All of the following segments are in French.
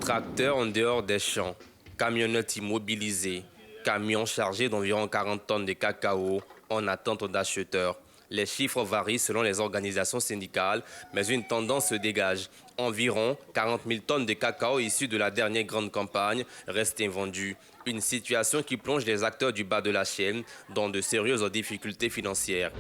Tracteurs en dehors des champs, camionnettes immobilisées, camions chargés d'environ 40 tonnes de cacao en attente d'acheteurs. Les chiffres varient selon les organisations syndicales, mais une tendance se dégage. Environ 40 000 tonnes de cacao issues de la dernière grande campagne restent invendues. Une situation qui plonge les acteurs du bas de la chaîne dans de sérieuses difficultés financières.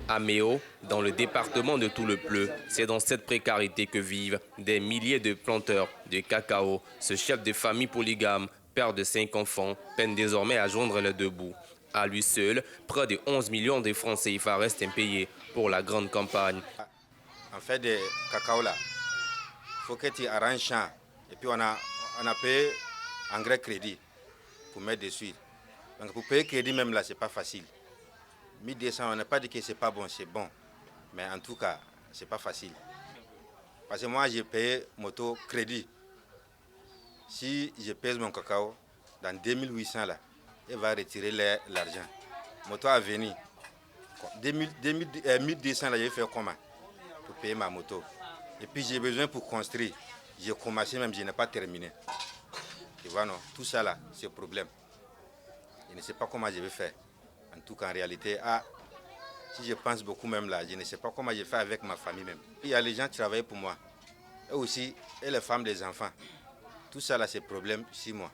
À Méo, dans le département de Tout-le-Pleu, c'est dans cette précarité que vivent des milliers de planteurs de cacao. Ce chef de famille polygame, père de 5 enfants, peine désormais à joindre les deux bouts. À lui seul, près de 11 millions de francs CFA restent impayés pour la grande campagne. En fait, de cacao là, il faut que tu arranges champ. Et puis on a payé engrais crédit pour mettre dessus. Donc pour payer crédit même là, c'est pas facile. 1200, on n'a pas dit que c'est pas bon, c'est bon. Mais en tout cas, c'est pas facile. Parce que moi, j'ai payé moto crédit. Si je pèse mon cacao, dans 2800 là, il va retirer l'argent. Moto à venir. 1200 là, j'ai fait comment pour payer ma moto. Et puis j'ai besoin pour construire. J'ai commencé même, je n'ai pas terminé. Tu vois, non, tout ça là, c'est le problème. Je ne sais pas comment je vais faire. En tout cas, en réalité, si je pense beaucoup même là, je ne sais pas comment je fais avec ma famille même. Il y a les gens qui travaillent pour moi. Et aussi, et les femmes, les enfants. Tout ça là, c'est le problème ici, moi.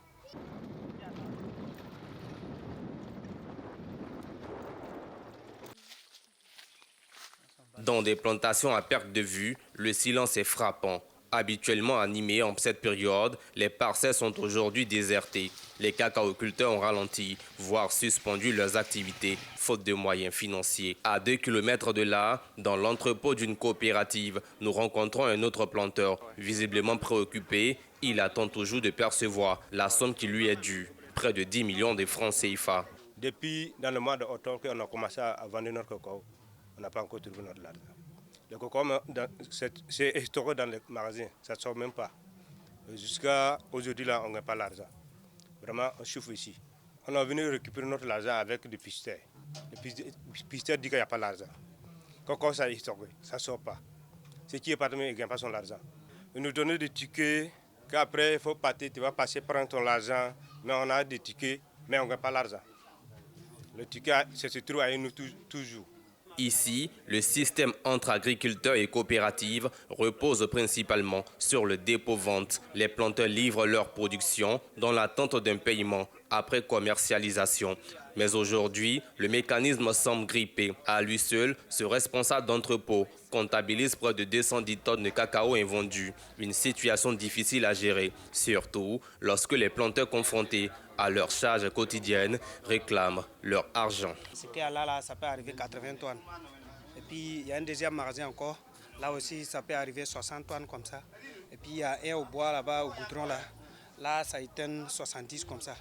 Dans des plantations à perte de vue, le silence est frappant. Habituellement animés en cette période, les parcelles sont aujourd'hui désertées. Les cacaoculteurs ont ralenti, voire suspendu leurs activités, faute de moyens financiers. À 2 km de là, dans l'entrepôt d'une coopérative, nous rencontrons un autre planteur. Visiblement préoccupé, il attend toujours de percevoir la somme qui lui est due, près de 10 millions de francs CFA. Depuis dans le mois d'octobre qu'on a commencé à vendre notre cacao, on n'a pas encore trouvé notre argent. Le coco, c'est stocké dans les magasins, ça ne sort même pas. Jusqu'à aujourd'hui, là, on n'a pas l'argent. Vraiment, on souffre ici. On est venu récupérer notre argent avec des pisteurs. Les pisteurs disent qu'il n'y a pas l'argent. Coco, ça est stocké, ça ne sort pas. Ce qui est parti, il ne gagne pas son argent. Ils nous donnent des tickets, qu'après, il faut partir, tu vas passer prendre ton argent. Mais on a des tickets, mais on ne gagne pas l'argent. Le ticket, ça se trouve à nous toujours. Ici, le système entre agriculteurs et coopératives repose principalement sur le dépôt-vente. Les planteurs livrent leur production dans l'attente d'un paiement après commercialisation. Mais aujourd'hui, le mécanisme semble grippé. À lui seul, ce responsable d'entrepôt comptabilise près de 210 tonnes de cacao invendus. Une situation difficile à gérer, surtout lorsque les planteurs confrontés à leur charge quotidienne réclament leur argent. Ce qu'il y a là, ça peut arriver 80 tonnes. Et puis il y a un deuxième magasin encore. Là aussi, ça peut arriver 60 tonnes comme ça. Et puis il y a un au bois là-bas, au goudron là. Là, ça éteint 70 comme ça.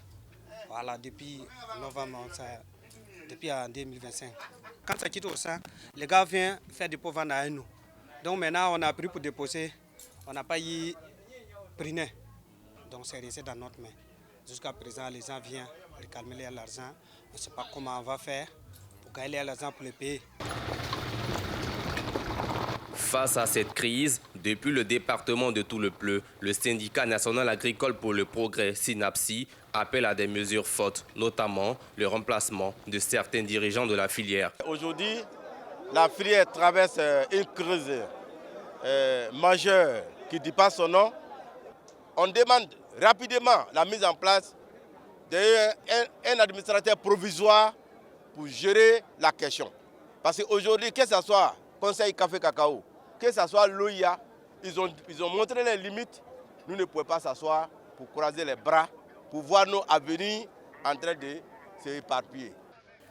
Voilà, depuis novembre, depuis en 2025. Quand ça quitte au sang, les gars viennent faire des pots vendre à nous. Donc maintenant, on a pris pour déposer. On n'a pas eu pris. Donc c'est resté dans notre main. Jusqu'à présent, les gens viennent réclamer l'argent. On ne sait pas comment on va faire pour gagner l'argent pour les payer. Face à cette crise, depuis le département de Tout-le-Pleu, le syndicat national agricole pour le progrès, SYNAPSI, appelle à des mesures fortes, notamment le remplacement de certains dirigeants de la filière. Aujourd'hui, la filière traverse une crise majeure qui ne dit pas son nom. On demande rapidement la mise en place d'un administrateur provisoire pour gérer la question. Parce qu'aujourd'hui, que ce soit Conseil Café Cacao, que ce soit l'OIA, ils ont montré les limites. Nous ne pouvons pas s'asseoir pour croiser les bras, pour voir nos avenirs en train de s'éparpiller.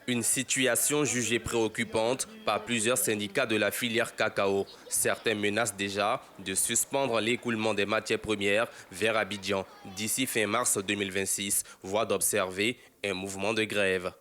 Une situation jugée préoccupante par plusieurs syndicats de la filière cacao. Certains menacent déjà de suspendre l'écoulement des matières premières vers Abidjan d'ici fin mars 2026, voire d'observer un mouvement de grève.